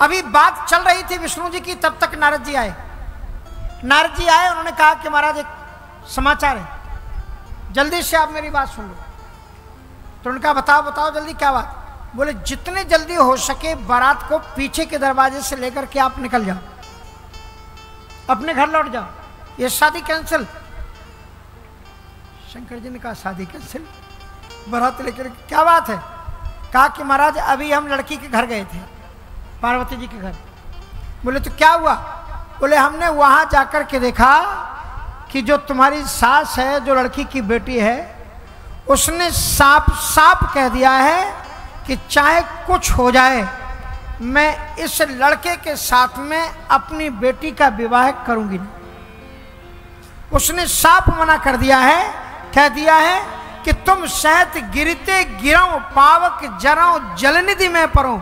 अभी बात चल रही थी विष्णु जी की, तब तक नारद जी आए। नारद जी आए, उन्होंने कहा कि महाराज एक समाचार है, जल्दी से आप मेरी बात सुन लो। तो उन्होंने कहा बताओ बताओ जल्दी क्या बात। बोले जितने जल्दी हो सके बारात को पीछे के दरवाजे से लेकर के आप निकल जाओ, अपने घर लौट जाओ, ये शादी कैंसिल। शंकर जी ने कहा शादी कैंसिल, बारात लेकर क्या बात है? कहा कि महाराज अभी हम लड़की के घर गए थे, पार्वती जी के घर। बोले तो क्या हुआ? बोले हमने वहां जाकर के देखा कि जो तुम्हारी सास है, जो लड़की की बेटी है, उसने साफ साफ कह दिया है कि चाहे कुछ हो जाए मैं इस लड़के के साथ में अपनी बेटी का विवाह करूंगी नहीं। उसने साफ मना कर दिया है, कह दिया है कि तुम सहत गिरते गिरो पावक जरो जलनिधि में परो,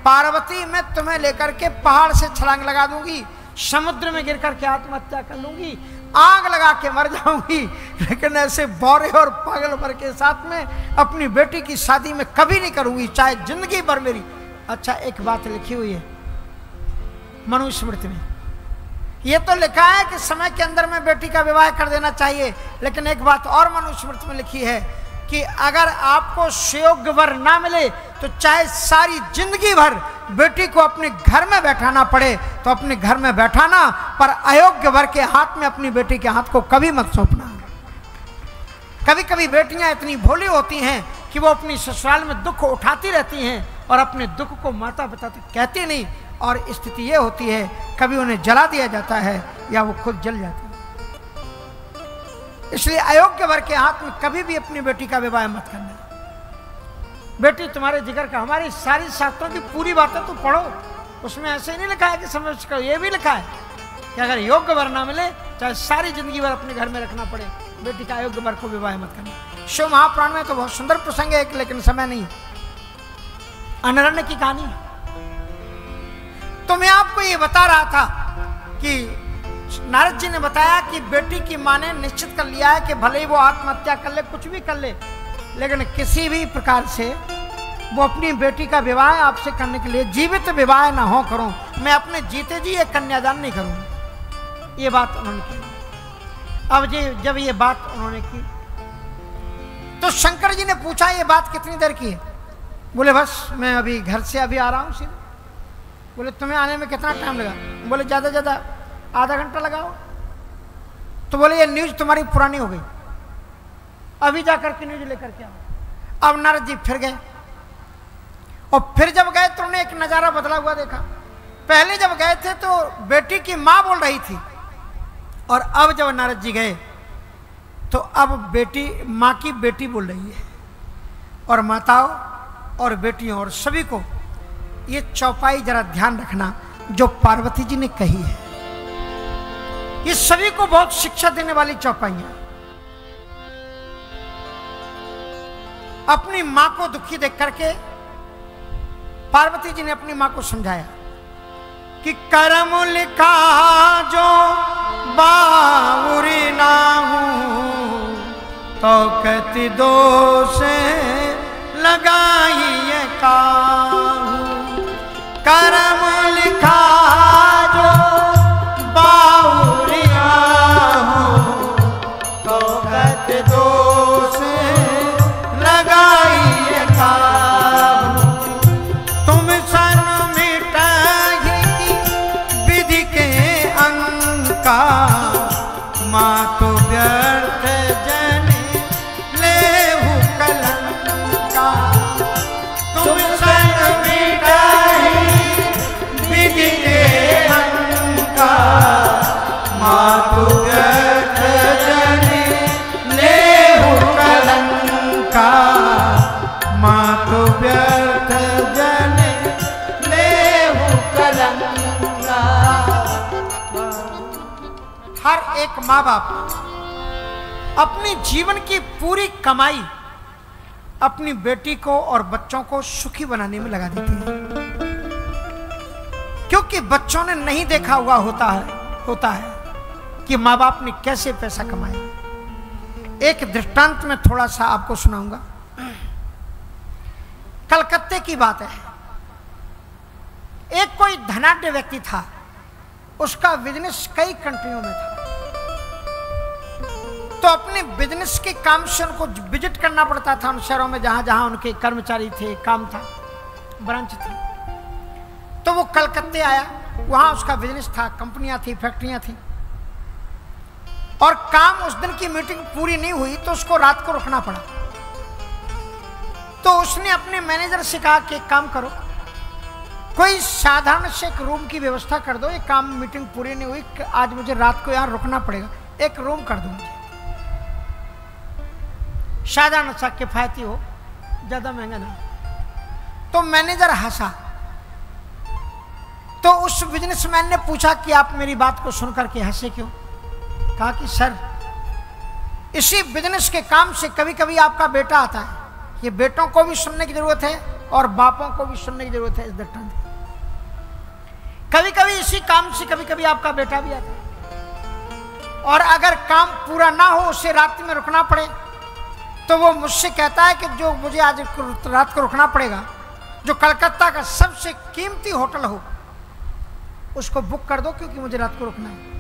पार्वती मैं तुम्हें लेकर के पहाड़ से छलांग लगा दूंगी, समुद्र में गिर करके आत्महत्या कर लूंगी, आग लगा के मर जाऊंगी, लेकिन ऐसे बौरे और पागल भर के साथ में अपनी बेटी की शादी में कभी नहीं करूंगी, चाहे जिंदगी भर मेरी। अच्छा एक बात लिखी हुई है मनुस्मृति में, ये तो लिखा है कि समय के अंदर में बेटी का विवाह कर देना चाहिए, लेकिन एक बात और मनुस्मृति में लिखी है कि अगर आपको सुयोग्य वर ना मिले तो चाहे सारी जिंदगी भर बेटी को अपने घर में बैठाना पड़े तो अपने घर में बैठाना, पर अयोग्य वर के हाथ में अपनी बेटी के हाथ को कभी मत सौंपना। कभी कभी बेटियां इतनी भोली होती हैं कि वो अपनी ससुराल में दुख उठाती रहती हैं और अपने दुख को माता पिता तक कहती नहीं, और स्थिति ये होती है कभी उन्हें जला दिया जाता है या वो खुद जल जाती है। इसलिए अयोग्य वर के हाथ में कभी भी अपनी बेटी का विवाह मत करना। बेटी तुम्हारे जिगर का, हमारी सारी शास्त्रों की पूरी बातें तो पढ़ो, उसमें ऐसे ही नहीं लिखा है कि समझ करो, ये भी लिखा है कि अगर योग्य वर ना मिले चाहे सारी जिंदगी भर अपने घर में रखना पड़े, बेटी का अयोग्य वर को विवाह मत करना। शिव महापुराण में तो बहुत सुंदर प्रसंग है, लेकिन समय नहीं। अनरण्य की कहानी, तो मैं आपको ये बता रहा था कि नारद जी ने बताया कि बेटी की मां ने निश्चित कर लिया है कि भले ही वो आत्महत्या कर ले, कुछ भी कर ले, लेकिन किसी भी प्रकार से वो अपनी बेटी का विवाह आपसे करने के लिए जीवित विवाह ना हो करूं, मैं अपने जीते जी एक कन्यादान नहीं करूंगा। ये बात उन्होंने की। अब जी जब ये बात उन्होंने की तो शंकर जी ने पूछा ये बात कितनी देर की है? बोले बस मैं अभी घर से अभी आ रहा हूं सीधे। बोले तुम्हें आने में कितना टाइम लगा? बोले ज्यादा ज्यादा आधा घंटा लगाओ। तो बोले ये न्यूज तुम्हारी पुरानी हो गई, अभी जाकर के न्यूज लेकर के आओ। अब नारद जी फिर गए, और फिर जब गए तो उन्होंने एक नजारा बदला हुआ देखा। पहले जब गए थे तो बेटी की मां बोल रही थी, और अब जब नारद जी गए तो अब बेटी मां की बेटी बोल रही है। और माताओं और बेटियों और सभी को ये चौपाई जरा ध्यान रखना जो पार्वती जी ने कही है, ये सभी को बहुत शिक्षा देने वाली चौपाई है। अपनी मां को दुखी देख करके पार्वती जी ने अपनी मां को समझाया कि कर्म लिखा जो बावरी ना हूं तो कहती दोष लगाइए काहू। कर्म लिखा जो बावरिया हूं तो कहती दोष लगाइए काहू। तुम सन मिटाएगी विधि के अंका, माँ तो व्यर्थ जन लेहु कलंका। तुम सन मिटाएगी विधि के अंका, माँ तो व्यर्थ जन लेहु कलंका। माँ तो व्यर्थ जन लेहु कलंका। हर एक माँ बाप अपनी जीवन की पूरी कमाई अपनी बेटी को और बच्चों को सुखी बनाने में लगा देती है, क्योंकि बच्चों ने नहीं देखा हुआ होता है कि माँ बाप ने कैसे पैसा कमाया। एक दृष्टांत में थोड़ा सा आपको सुनाऊंगा। कलकत्ते की बात है। एक कोई धनाढ्य व्यक्ति था, उसका बिजनेस कई कंट्रियों में था, तो अपने बिजनेस के काम से उनको विजिट करना पड़ता था उन शहरों में जहां जहां उनके कर्मचारी थे, काम था, ब्रांच थी। तो वो कलकत्ते आया, वहां उसका बिजनेस था, कंपनियां थी, फैक्ट्रियां थी, और काम उस दिन की मीटिंग पूरी नहीं हुई तो उसको रात को रुकना पड़ा। तो उसने अपने मैनेजर से कहा कि एक काम करो, कोई साधारण से एक रूम की व्यवस्था कर दो, ये काम मीटिंग पूरी नहीं हुई, आज मुझे रात को यहां रुकना पड़ेगा, एक रूम कर दो मुझे, साधारण सा, किफायती हो, ज्यादा महंगा ना। तो मैनेजर हंसा। तो उस बिजनेसमैन ने पूछा कि आप मेरी बात को सुनकर के हंसे क्यों? कहा कि सर, इसी बिजनेस के काम से कभी कभी आपका बेटा आता है, ये बेटों को भी सुनने की जरूरत है और बापों को भी सुनने की जरूरत है इस दट्टन। कभी कभी इसी काम से कभी कभी आपका बेटा भी आता है, और अगर काम पूरा ना हो, उसे रात में रुकना पड़े, तो वो मुझसे कहता है कि जो मुझे आज रात को रुकना पड़ेगा, जो कलकत्ता का सबसे कीमती होटल हो उसको बुक कर दो, क्योंकि मुझे रात को रुकना है।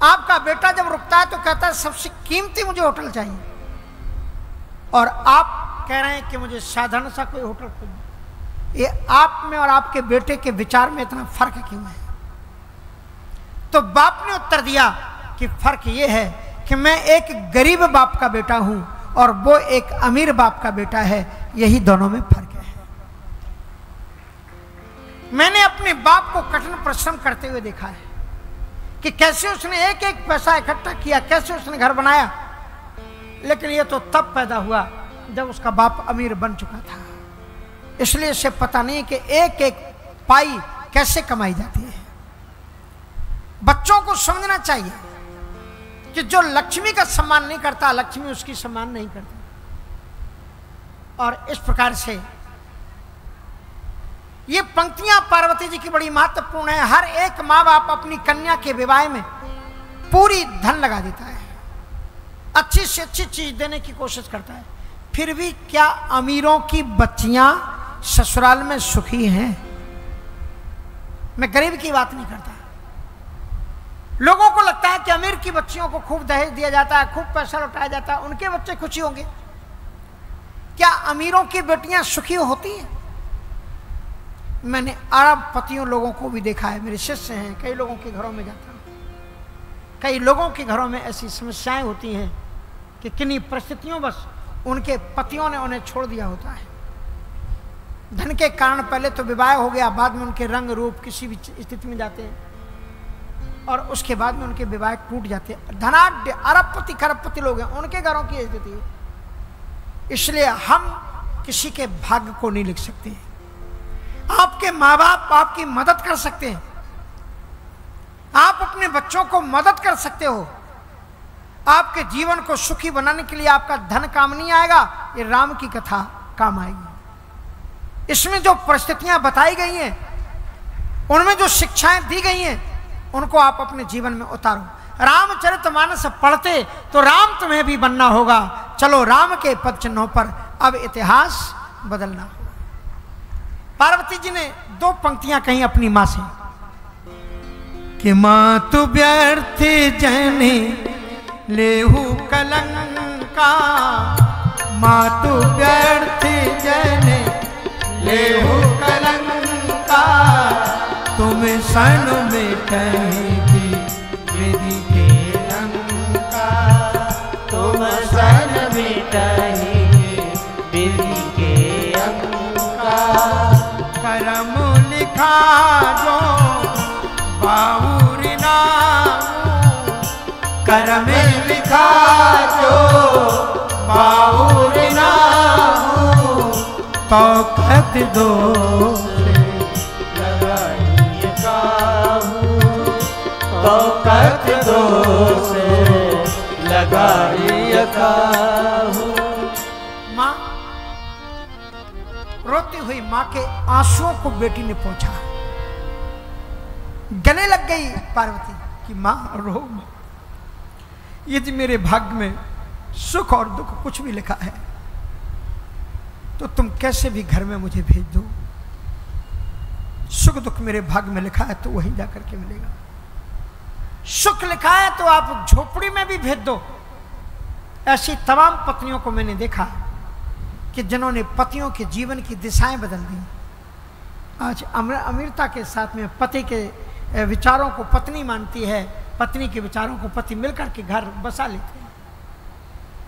आपका बेटा जब रुकता है तो कहता है सबसे कीमती मुझे होटल चाहिए, और आप कह रहे हैं कि मुझे साधारण सा कोई होटल खोजिए। ये आप में और आपके बेटे के विचार में इतना फर्क क्यों है? तो बाप ने उत्तर दिया कि फर्क ये है कि मैं एक गरीब बाप का बेटा हूं और वो एक अमीर बाप का बेटा है, यही दोनों में फर्क है। मैंने अपने बाप को कठिन परिश्रम करते हुए देखा है कि कैसे उसने एक एक पैसा इकट्ठा किया, कैसे उसने घर बनाया, लेकिन ये तो तब पैदा हुआ जब उसका बाप अमीर बन चुका था। इसलिए इसे पता नहीं कि एक एक पाई कैसे कमाई जाती है। बच्चों को समझना चाहिए कि जो लक्ष्मी का सम्मान नहीं करता, लक्ष्मी उसकी सम्मान नहीं करती। और इस प्रकार से ये पंक्तियां पार्वती जी की बड़ी महत्वपूर्ण है। हर एक माँ बाप अपनी कन्या के विवाह में पूरी धन लगा देता है, अच्छी से अच्छी चीज देने की कोशिश करता है, फिर भी क्या अमीरों की बच्चियां ससुराल में सुखी हैं? मैं गरीब की बात नहीं करता। लोगों को लगता है कि अमीर की बच्चियों को खूब दहेज दिया जाता है, खूब पैसा लौटाया जाता है, उनके बच्चे खुशी होंगे। क्या अमीरों की बेटियां सुखी होती हैं? मैंने अरबपतियों लोगों को भी देखा है, मेरे शिष्य हैं, कई लोगों के घरों में जाता हूं, कई लोगों के घरों में ऐसी समस्याएं होती हैं कि किन्हीं परिस्थितियों बस उनके पतियों ने उन्हें छोड़ दिया होता है। धन के कारण पहले तो विवाह हो गया, बाद में उनके रंग रूप किसी भी स्थिति में जाते हैं, और उसके बाद में उनके विवाह टूट जाते हैं। धनाढ्य अरबपति खरबपति लोग हैं, उनके घरों की स्थिति है। इसलिए हम किसी के भाग्य को नहीं लिख सकते। आपके माँ बाप आपकी मदद कर सकते हैं, आप अपने बच्चों को मदद कर सकते हो। आपके जीवन को सुखी बनाने के लिए आपका धन काम नहीं आएगा, ये राम की कथा काम आएगी। इसमें जो परिस्थितियां बताई गई हैं, उनमें जो शिक्षाएं दी गई हैं, उनको आप अपने जीवन में उतारो। रामचरितमानस पढ़ते तो राम तुम्हें भी बनना होगा। चलो राम के पद चिन्हों पर अब इतिहास बदलना होगा। पार्वती जी ने दो पंक्तियां कही अपनी मां से कि मां तू व्यर्थ जने लेहू कलंका, मां तू व्यर्थ जने लेहू कलंका, तुम सन में कहेगी विधि के अंका, तुम सन में कहेगी विधि के अंका, करम लिखा जो बाहुर नामू, करम लिखा जो बाहुर नामू, तो खत दो लगाई काहू, तो कत दो से लगाई काहू। माँ रोती हुई माँ के आंसुओं को बेटी ने पहुंचा, गले लग गई पार्वती कि माँ रो मत, यदि मेरे भाग्य में सुख और दुख कुछ भी लिखा है तो तुम कैसे भी घर में मुझे भेज दो। सुख दुख मेरे भाग्य में लिखा है तो वहीं जाकर के मिलेगा। सुख लिखा है तो आप झोपड़ी में भी भेज दो। ऐसी तमाम पत्नियों को मैंने देखा कि जिन्होंने पतियों के जीवन की दिशाएं बदल दी। आज अमीरता के साथ में पति के विचारों को पत्नी मानती है, पत्नी के विचारों को पति मिलकर के घर बसा लेते हैं,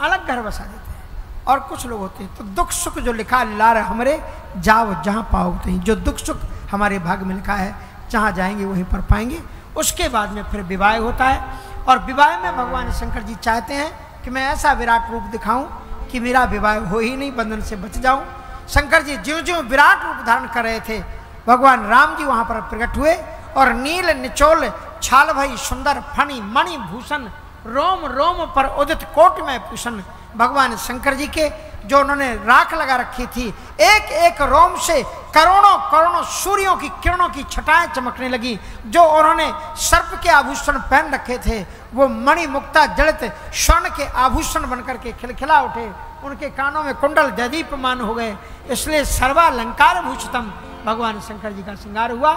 अलग घर बसा देते हैं। और कुछ लोग होते हैं तो दुख सुख जो लिखा लार हमारे जाओ जहाँ पाओ, जो दुख सुख हमारे भाग्य में लिखा है जहाँ जाएंगे वहीं पर पाएंगे। उसके बाद में फिर विवाह होता है और विवाह में भगवान शंकर जी चाहते हैं कि मैं ऐसा विराट रूप दिखाऊं कि मेरा विवाह हो ही नहीं, बंधन से बच जाऊं। शंकर जी ज्यों ज्यों विराट रूप धारण कर रहे थे, भगवान राम जी वहां पर प्रकट हुए और नील निचोल छाल भई सुंदर फणी मणि भूषण रोम रोम पर उदित कोट में भूषण। भगवान शंकर जी के जो उन्होंने राख लगा रखी थी, एक एक रोम से करोड़ों करोड़ों सूर्यों की किरणों की छटाएं चमकने लगी। जो उन्होंने सर्प के आभूषण पहन रखे थे वो मणि मुक्ता जड़ित स्वर्ण के आभूषण बनकर के खिलखिला उठे। उनके कानों में कुंडल दीप्यमान हो गए। इसलिए सर्वालंकार भूषितम भगवान शंकर जी का श्रृंगार हुआ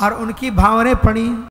और उनकी भावनें पड़ी।